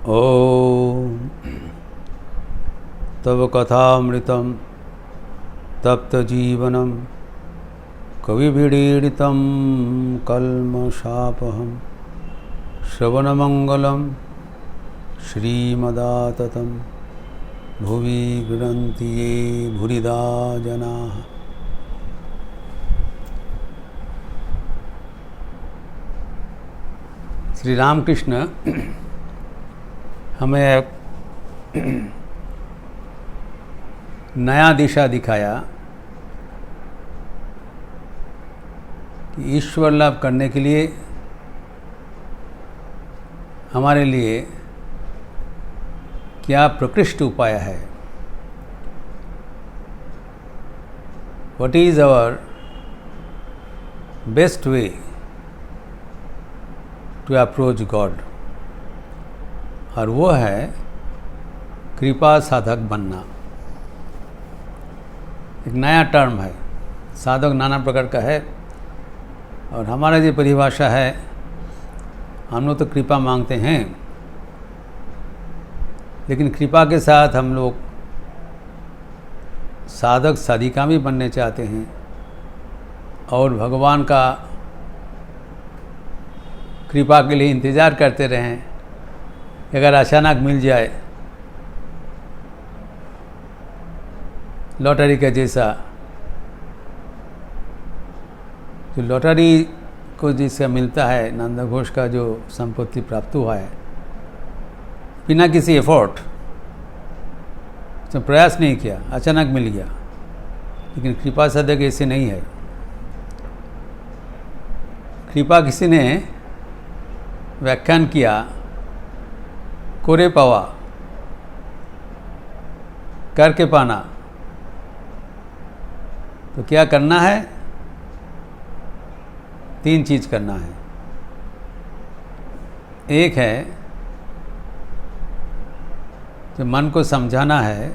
ॐ तव कथामृतं तप्तजीवनं कविभिडीडितं कल्मषापहं श्रवणमङ्गलं श्रीमदाततं भुवि गृह्णन्ति ये भूरिदा जनाः। श्री रामकृष्ण हमें एक नया दिशा दिखाया कि ईश्वर लाभ करने के लिए हमारे लिए क्या प्रकृष्ट उपाय है। What is our best way to approach God? और वो है कृपा साधक बनना। एक नया टर्म है, साधक नाना प्रकार का है और हमारा जो परिभाषा है, हम लोग तो कृपा मांगते हैं, लेकिन कृपा के साथ हम लोग साधक साधिका भी बनने चाहते हैं और भगवान का कृपा के लिए इंतज़ार करते रहें। अगर अचानक मिल जाए लॉटरी का जैसा, जो लॉटरी को जिससे मिलता है, नंद घोष का जो संपत्ति प्राप्त हुआ है बिना किसी एफर्ट, तो प्रयास नहीं किया, अचानक मिल गया। लेकिन कृपा साधक ऐसे नहीं है। कृपा किसी ने व्याख्यान किया, कोरे पावा, करके पाना। तो क्या करना है? 3 चीज करना है। एक है जो मन को समझाना है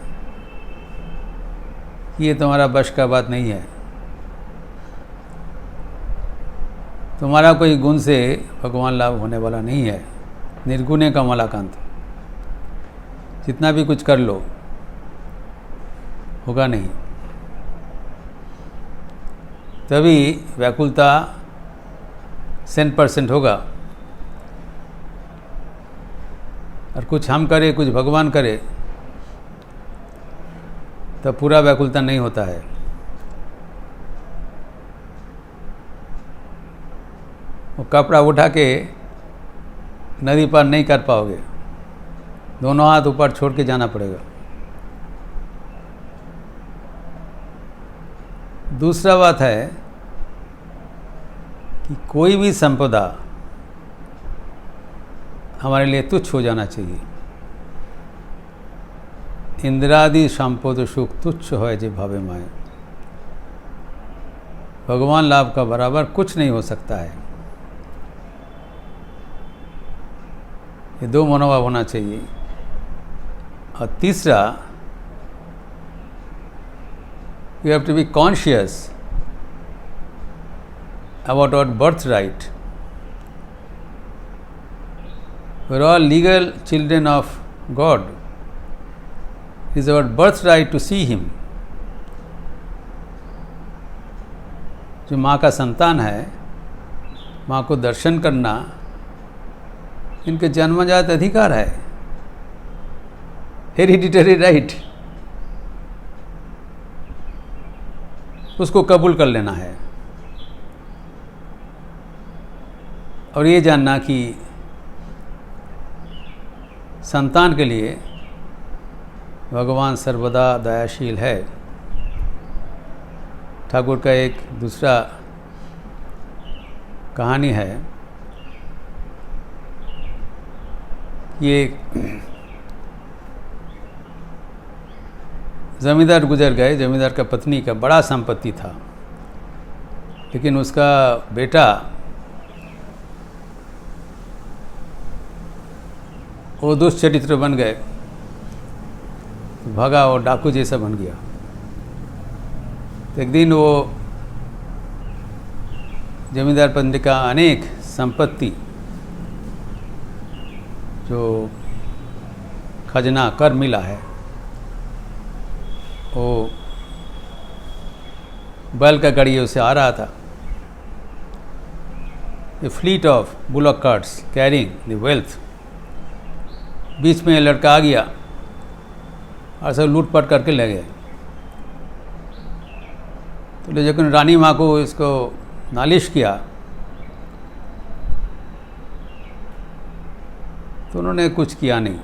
कि ये तुम्हारा बश का बात नहीं है, तुम्हारा कोई गुण से भगवान लाभ होने वाला नहीं है। निर्गुणे कमलाकांत, जितना भी कुछ कर लो होगा नहीं। तभी व्याकुलता 100% होगा। और कुछ हम करें, कुछ भगवान करे, तो पूरा व्याकुलता नहीं होता है। वो कपड़ा उठा के नदी पार नहीं कर पाओगे, दोनों हाथ ऊपर छोड़ के जाना पड़ेगा। दूसरा बात है कि कोई भी संपदा हमारे लिए तुच्छ हो जाना चाहिए। इंद्रादि संपद सुख तुच्छ है जे भावे माए। भगवान लाभ का बराबर कुछ नहीं हो सकता है। ये 2 मनोभाव होना चाहिए। और तीसरा, you have to be conscious about our birthright. We are all legal children of God. It is our birthright to see Him. जो माँ का संतान है, माँ को दर्शन करना इनके जन्मजात अधिकार है, हेरिडिटरी राइट। उसको कबूल कर लेना है और ये जानना कि संतान के लिए भगवान सर्वदा दयाशील है। ठाकुर का एक दूसरा कहानी है। ये जमींदार गुजर गए। जमींदार का पत्नी का बड़ा संपत्ति था, लेकिन उसका बेटा वो दुष्चरित्र बन गए, भागा और डाकू जैसा बन गया। तो एक दिन वो जमींदार पत्नी का अनेक संपत्ति जो खजना कर मिला है, वो बैल का गाड़ी उसे आ रहा था। A fleet of bullock carts carrying the wealth, बीच में लड़का आ गया और सब लूटपाट करके ले गए। तो लेकिन रानी माँ को इसको नालिश किया तो उन्होंने कुछ किया नहीं।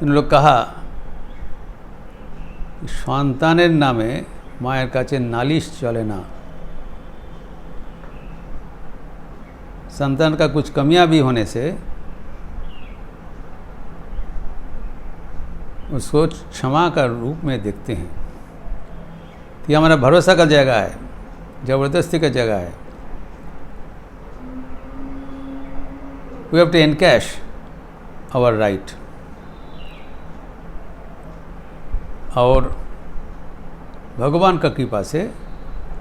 इन लोग कहा सन्तानेर नामे मायर काछे नालिश चले ना, संतान का कुछ कमियां भी होने से उसको क्षमा का रूप में देखते हैं। तो ये हमारा भरोसा का जगह है, ज़बरदस्ती का जगह है। We have to encash our right, और भगवान का कृपा से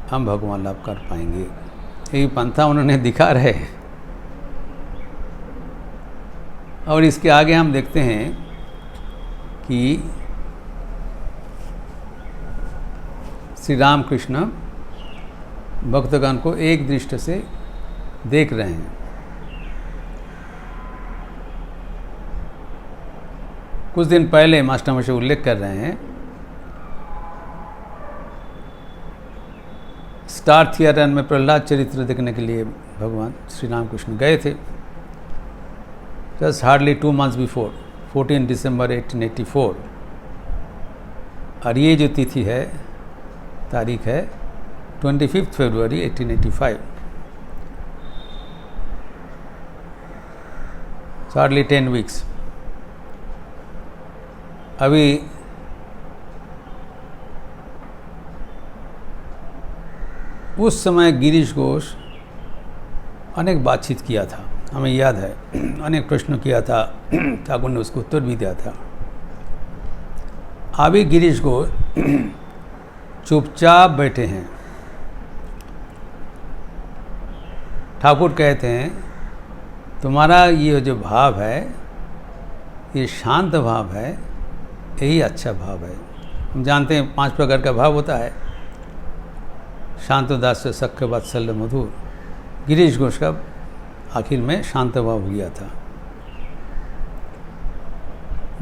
हम भगवान लाभ कर पाएंगे। यही पंथा उन्होंने दिखा रहे। और इसके आगे हम देखते हैं कि श्री राम कृष्ण भक्तगण को एक दृष्टि से देख रहे हैं। कुछ दिन पहले मास्टर में से उल्लेख कर रहे हैं, स्टार थिएटर में प्रहलाद चरित्र देखने के लिए भगवान श्री राम कृष्ण गए थे। जस्ट हार्डली 2 months बिफोर, 14 दिसंबर 1884। और ये जो तिथि है, तारीख है 25 फरवरी 1885। Hardly 10 weeks। अभी उस समय गिरीश घोष अनेक बातचीत किया था, हमें याद है, अनेक प्रश्न किया था, ठाकुर ने उसको उत्तर भी दिया था। अभी गिरीश घोष चुपचाप बैठे हैं। ठाकुर कहते हैं तुम्हारा ये जो भाव है, ये शांत भाव है, यही अच्छा भाव है। हम जानते हैं 5 प्रकार का भाव होता है, शांत दास्य सख्य वात्सल्य मधुर। गिरीश घोष का आखिर में शांत भाव हो गया था।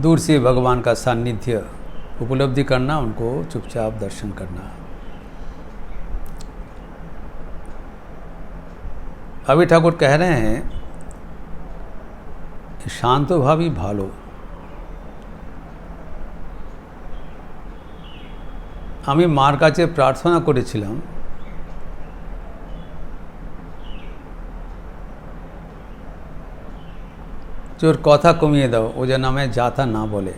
दूर से भगवान का सान्निध्य उपलब्धि करना, उनको चुपचाप दर्शन करना। अभी ठाकुर कह रहे हैं कि शांत भावी भालो। আমি মার কাছে প্রার্থনা করেছিলাম যে ওর কথা কমিয়ে দাও, ও যেন আমায় जाता ना बोले।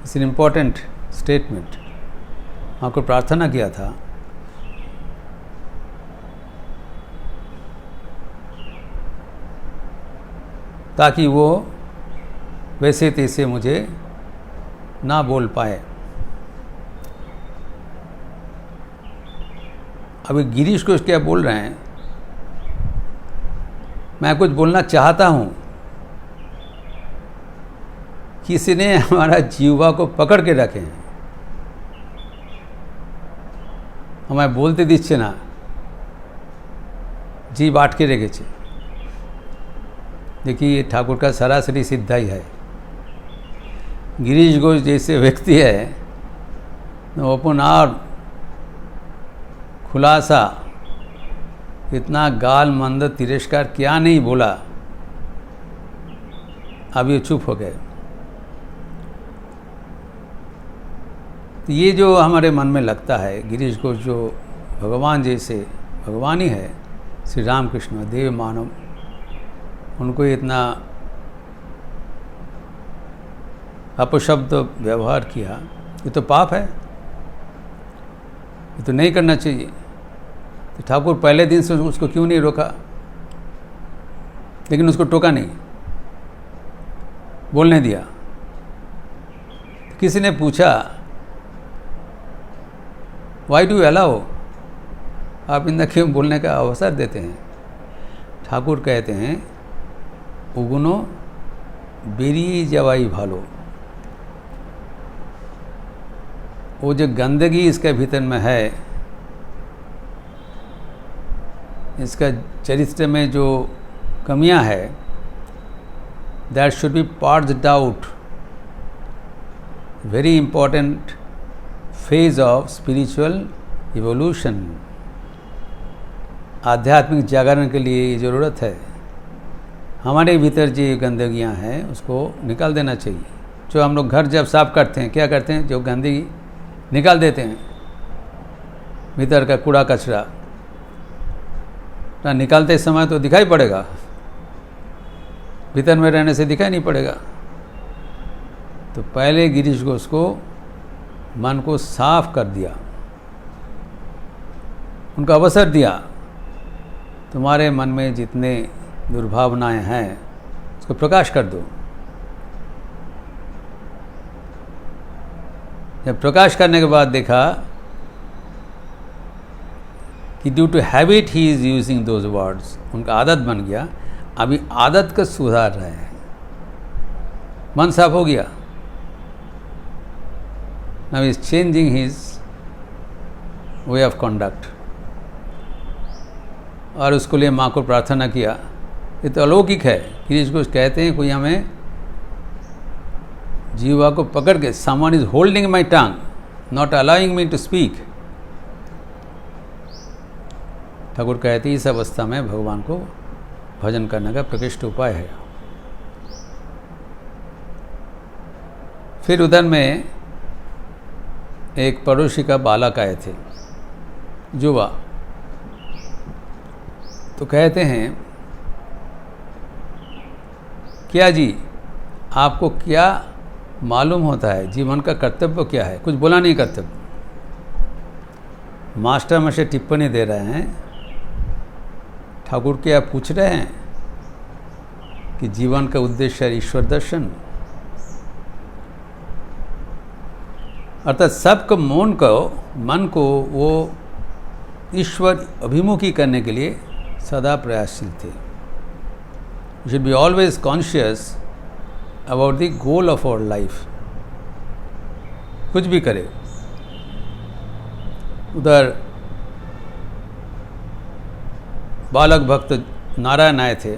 It's an important statement. माँ को प्रार्थना किया था ताकि वो वैसे तैसे मुझे ना बोल पाए। अभी गिरीश को क्या बोल रहे हैं, मैं कुछ बोलना चाहता हूँ, किसी ने हमारा जीवा को पकड़ के रखे हैं, हमें बोलते दिच्छे ना, जीव आटके रेखेছে। देखिए ये ठाकुर का सरासरी सिद्धा ही है। गिरीश घोष जैसे व्यक्ति है, ओपन और खुलासा, इतना गाल मंद तिरस्कार क्या नहीं बोला, अब ये चुप हो गए। तो ये जो हमारे मन में लगता है, गिरीश घोष जो भगवान जैसे भगवान ही है, श्री राम कृष्ण देव मानव, उनको इतना अपशब्द व्यवहार किया, ये तो पाप है, ये तो नहीं करना चाहिए। तो ठाकुर पहले दिन से उसको क्यों नहीं रोका, लेकिन उसको टोका नहीं, बोलने दिया। किसी ने पूछा वाई डू अलाउ, आप इनका क्यों बोलने का अवसर देते हैं। ठाकुर कहते हैं उगुनो बेरिए जावाई भालो। वो जो गंदगी इसके भीतर में है, इसका चरित्र में जो कमियां है, that should be purged out. Very important phase of spiritual evolution. आध्यात्मिक जागरण के लिए ये ज़रूरत है। हमारे भीतर जो गंदगियां हैं उसको निकाल देना चाहिए। जो हम लोग घर जब साफ करते हैं, क्या करते हैं, जो गंदगी निकाल देते हैं, भीतर का कूड़ा कचरा ना, निकालते समय तो दिखाई पड़ेगा, भीतर में रहने से दिखाई नहीं पड़ेगा। तो पहले गिरीश घोष को मन को साफ कर दिया, उनका अवसर दिया, तुम्हारे मन में जितने दुर्भावनाएं हैं उसको प्रकाश कर दो। जब प्रकाश करने के बाद देखा कि due to habit he is using those words, उनका आदत बन गया। अभी आदत का सुधार रहे हैं, मन साफ हो गया। Now is changing his way of conduct. और उसको लिए माँ को प्रार्थना किया। ये तो अलौकिक है। गिरीश घोष कहते हैं, कोई हमें जीवा को पकड़ के, someone is holding my tongue not allowing me to speak. Thakur कहते हैं इस अवस्था में भगवान को भजन करने का प्रकृष्ट उपाय है। फिर उधर में एक पड़ोसी का बालक आए थे, युवा। तो कहते हैं, क्या जी आपको क्या मालूम होता है जीवन का कर्तव्य क्या है? कुछ बोला नहीं कर्तव्य। मास्टर में से टिप्पणी दे रहे हैं, ठाकुर क्या पूछ रहे हैं कि जीवन का उद्देश्य है ईश्वर दर्शन। अर्थात सबको मन को वो ईश्वर अभिमुखी करने के लिए सदा प्रयासशील थे। We should be always conscious about the goal of our life. कुछ भी करे। उधर बालक भक्त नारायण आए थे।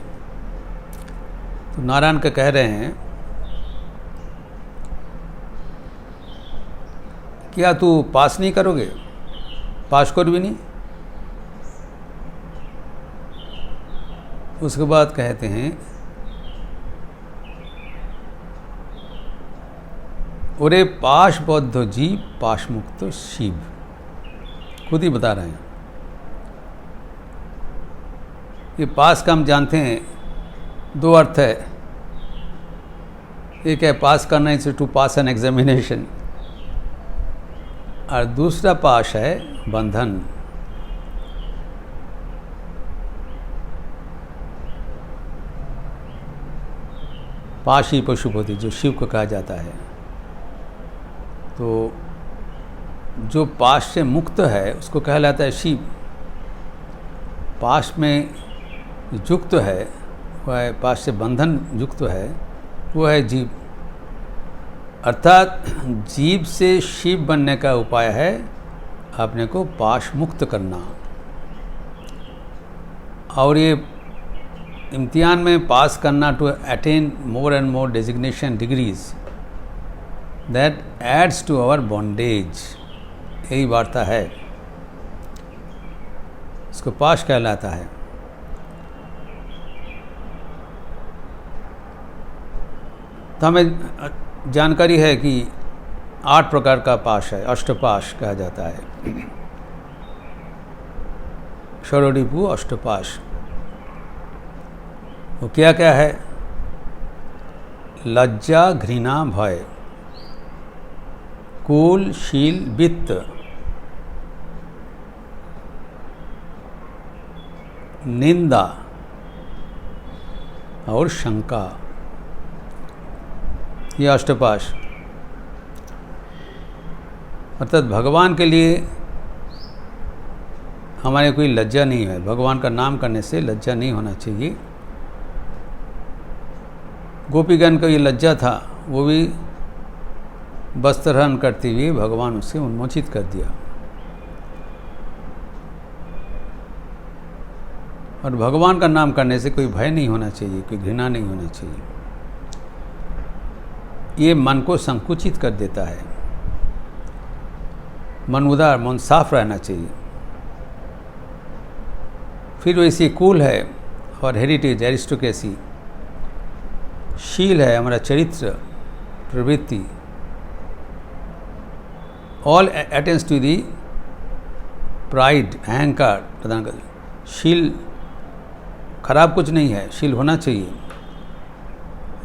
तो नारायण का कह रहे हैं, क्या तू पास नहीं करोगे? पास कर भी नहीं। उसके बाद कहते हैं, ओरे पाश बद्ध जीव पाश मुक्त शिव। खुद ही बता रहे हैं। ये पास का हम जानते हैं दो अर्थ है। एक है पास करना, is to pass an examination, और दूसरा पाश है बंधन। पाशी पशुपति जो शिव को कहा जाता है। तो जो पाश से मुक्त है उसको कहलाता है शिव। पाश में युक्त है वह है, पाश से बंधन युक्त है वो है जीव। अर्थात जीव से शिव बनने का उपाय है अपने को पाश मुक्त करना। और ये इम्तिहान में पास करना, to attain more and more designation degrees, that adds to our bondage. यही वार्ता है, इसको पाश कहलाता है। तो हमें जानकारी है कि 8 प्रकार का पाश है, अष्टपाश कहा जाता है। षोडशिपु अष्टपाश वो क्या क्या है? लज्जा घृणा भय, कुल शील वित्त, निंदा और शंका। ये अष्टपाश। अर्थात भगवान के लिए हमारे कोई लज्जा नहीं है। भगवान का नाम करने से लज्जा नहीं होना चाहिए। गोपीगण का ये लज्जा था, वो भी वस्त्रहरण करते हुए भगवान उसे उन्मोचित कर दिया। और भगवान का नाम करने से कोई भय नहीं होना चाहिए, कोई घृणा नहीं होना चाहिए। ये मन को संकुचित कर देता है। मन उदार, मन साफ रहना चाहिए। फिर वैसे कूल है और हेरिटेज, एरिस्टोक्रेसी, शील है हमारा चरित्र, प्रवृत्ति, all attends to the pride, अहंकार प्रदान कर। शील खराब कुछ नहीं है, शील होना चाहिए,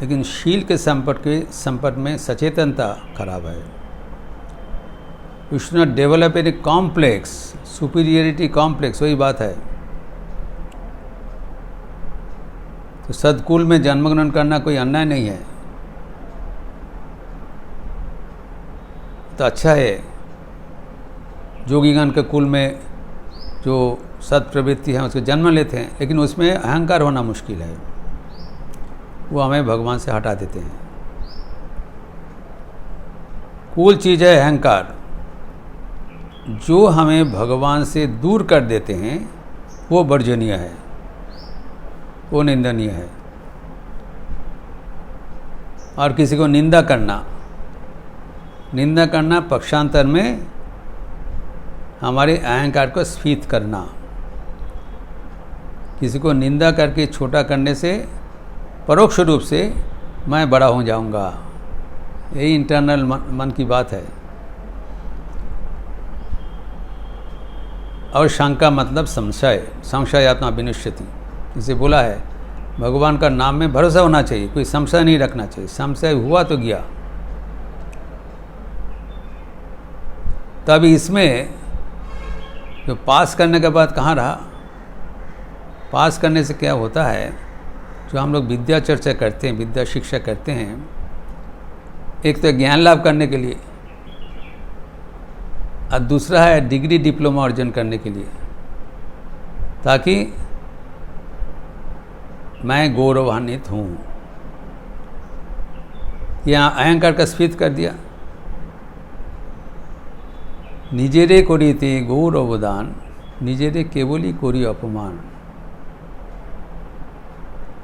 लेकिन शील के संपर्क में सचेतनता खराब है। You should not develop an complex, superiority complex, वही बात है। तो सदकुल में जन्म ग्रहण करना कोई अन्याय नहीं है, तो अच्छा है। जोगीगण के कुल में जो सत प्रवृत्ति है उसके जन्म लेते हैं, लेकिन उसमें अहंकार होना मुश्किल है, वो हमें भगवान से हटा देते हैं। कूल चीज़ है अहंकार, जो हमें भगवान से दूर कर देते हैं वो वर्जनीय है, वो निंदनीय है। और किसी को निंदा करना पक्षांतर में हमारे अहंकार को स्फीत करना। किसी को निंदा करके छोटा करने से परोक्ष रूप से मैं बड़ा हो जाऊंगा, यही इंटरनल मन की बात है। और शंका मतलब संशयात्मा विनश्यति, इसे बोला है भगवान का नाम में भरोसा होना चाहिए, कोई संशय नहीं रखना चाहिए। संशय हुआ तो गया। तब इसमें जो पास करने के बाद कहाँ रहा, पास करने से क्या होता है, जो हम लोग विद्या चर्चा करते हैं, विद्या शिक्षा करते हैं, एक तो ज्ञान लाभ करने के लिए, और दूसरा है डिग्री डिप्लोमा अर्जन करने के लिए, ताकि मैं गौरवान्वित हूँ। यहाँ अहंकार का स्फीत कर दिया। निजेरे करिते गौरवदान, निजेरे केवली करी अपमान।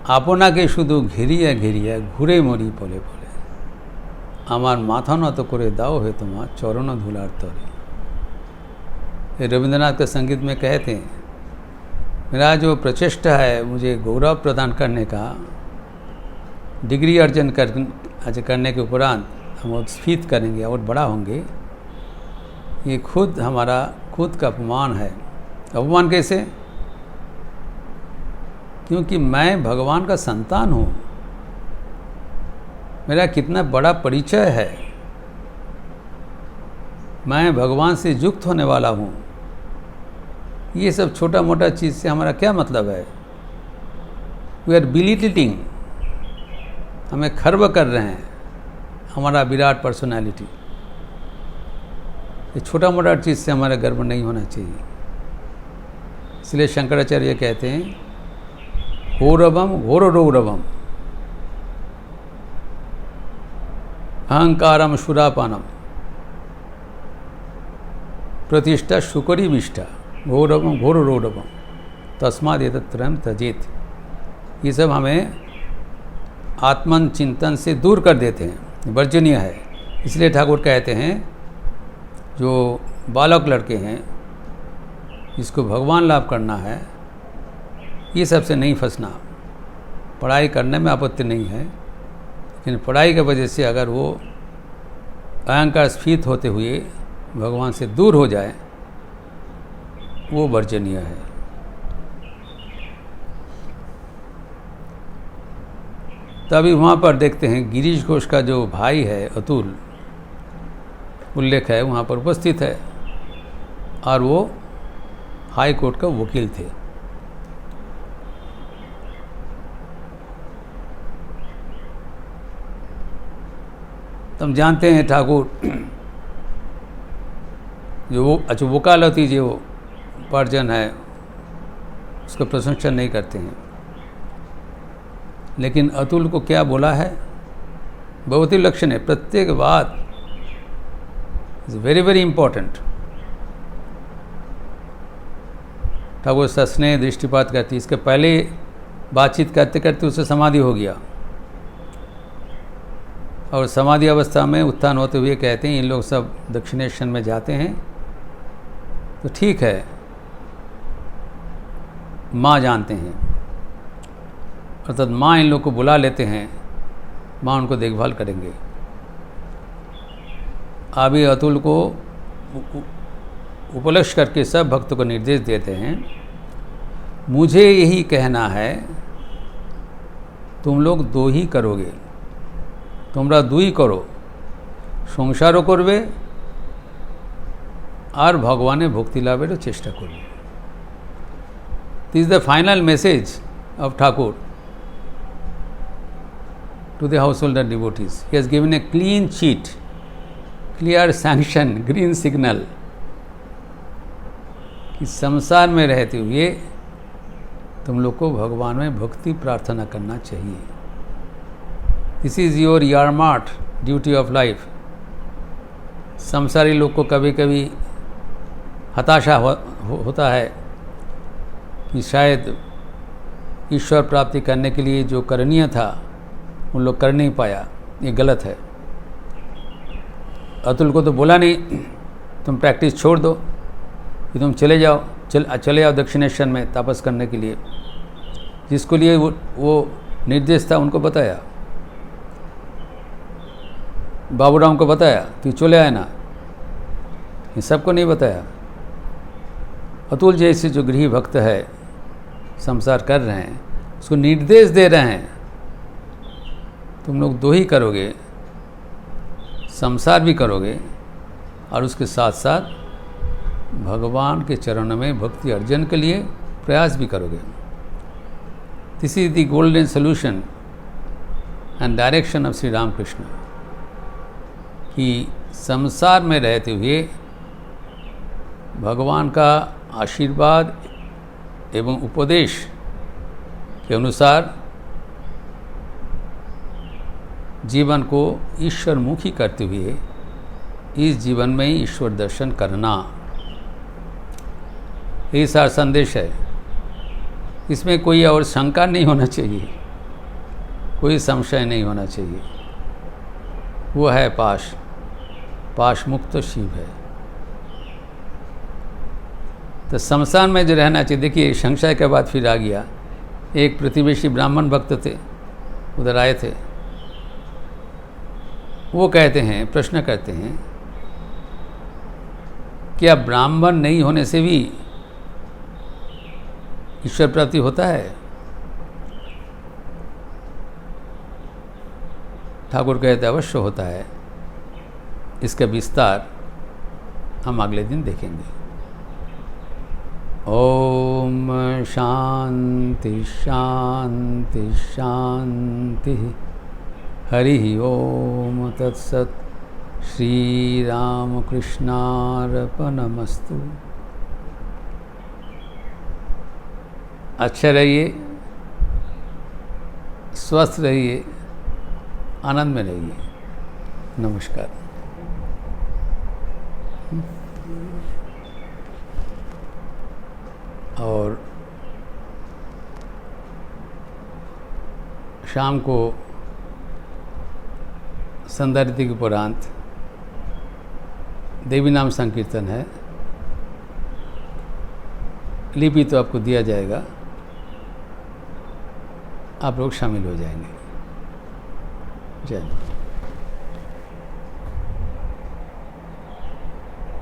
আপনাকে শুধু ঘেরিয়া ঘেরিয়া ঘুরে মরি পলে পলে, আমার মাথা নত করে দাও হে তোমার চরণ ধুলার तरे। ये रविंद्रनाथ के संगीत में कहते हैं, मेरा जो प्रचेष्टा है मुझे गौरव प्रदान करने का, डिग्री अर्जन करने के उपरांत हम स्फीत करेंगे और बड़ा होंगे, ये खुद का अपमान है। अपमान कैसे? क्योंकि मैं भगवान का संतान हूँ, मेरा कितना बड़ा परिचय है, मैं भगवान से युक्त होने वाला हूँ। ये सब छोटा मोटा चीज़ से हमारा क्या मतलब है? वी आर बिलिटिलिंग, हमें खर्व कर रहे हैं हमारा विराट पर्सनालिटी। ये छोटा मोटा चीज़ से हमारा गर्व नहीं होना चाहिए। इसलिए शंकराचार्य कहते हैं गौरवम घोररौरवम अहंकारम सुरापानम प्रतिष्ठा शुकरी विष्ठा गौरवम घोररौरवम तस्माद एतत्त्रयम त्यजेत। ये सब हमें आत्मन चिंतन से दूर कर देते हैं, वर्जनीय है। इसलिए ठाकुर कहते हैं जो बालक लड़के हैं, जिसको भगवान लाभ करना है, ये सबसे नहीं फंसना। पढ़ाई करने में आपत्ति नहीं है, लेकिन पढ़ाई की वजह से अगर वो अहंकार स्फीत होते हुए भगवान से दूर हो जाए, वो वर्जनीय है। तभी वहाँ पर देखते हैं गिरीश घोष का जो भाई है अतुल, उल्लेख है वहाँ पर उपस्थित है, और वो हाई कोर्ट का वकील थे। हम जानते हैं ठाकुर जो वकालती जो उपार्जन है उसका प्रशंसा नहीं करते हैं। लेकिन अतुल को क्या बोला है, बहुत ही लक्षण है। प्रत्येक बात is very very important. Thakur सस्नेह दृष्टिपात करती, इसके पहले बातचीत करते करते उससे समाधि हो गया, और समाधि अवस्था में उत्थान होते हुए कहते हैं इन लोग सब दक्षिणेश्वर में जाते हैं, तो ठीक है, माँ जानते हैं, अर्थात माँ इन लोग को बुला लेते हैं, माँ उनको देखभाल करेंगे। अभी अतुल को उपलक्ष्य करके सब भक्तों को निर्देश देते हैं, मुझे यही कहना है, तुम लोग दो ही करोगे, তোমরা দুই করো, সংসারও করবে আর ভগবানের ভক্তি লাভেরও চেষ্টা করবে। This is the final message of Thakur to the householder devotees. He has given a clean sheet, clear sanction, green signal कि संसार में रहते हुए तुम लोग को भगवान में भक्ति प्रार्थना करना चाहिए। दिस इज़ योर यारमार्ट ड्यूटी ऑफ लाइफ। संसारी लोग को कभी कभी हताशा होता है कि शायद ईश्वर प्राप्ति करने के लिए जो करणीय था उन लोग कर नहीं पाया, ये गलत है। अतुल को तो बोला नहीं तुम प्रैक्टिस छोड़ दो कि तुम चले जाओ दक्षिणेश्वर में तपस करने के लिए। जिसको लिए वो निर्देश था उनको बताया, बाबूराम को बताया कि चले आए ना, ये सबको नहीं बताया। अतुल जैसे जो गृही भक्त है, संसार कर रहे हैं, उसको निर्देश दे रहे हैं, तुम लोग दो ही करोगे, संसार भी करोगे और उसके साथ साथ भगवान के चरणों में भक्ति अर्जन के लिए प्रयास भी करोगे। This is the golden solution and direction of Shri Ramakrishna कि संसार में रहते हुए भगवान का आशीर्वाद एवं उपदेश के अनुसार जीवन को ईश्वरमुखी करते हुए इस जीवन में ही ईश्वर दर्शन करना, यही सारा संदेश है। इसमें कोई और शंका नहीं होना चाहिए, कोई संशय नहीं होना चाहिए। वो है पाश मुक्त शिव है। तो संसार में जो रहना चाहिए। देखिए संशय के बाद फिर आ गया, एक प्रतिवेशी ब्राह्मण भक्त थे, उधर आए थे, वो कहते हैं, प्रश्न करते हैं, क्या ब्राह्मण नहीं होने से भी ईश्वर प्राप्ति होता है? ठाकुर कहते अवश्य होता है। इसका विस्तार हम अगले दिन देखेंगे। ओम शांति शांति शांति। हरि ओम तत्सत। श्री राम कृष्णार्पणमस्तु। अच्छे रहिए, स्वस्थ रहिए, आनंद में रहिए। नमस्कार। और शाम को संध्यारती के उपरांत देवी नाम संकीर्तन है। लिपि तो आपको दिया जाएगा, आप लोग शामिल हो जाएंगे। जय।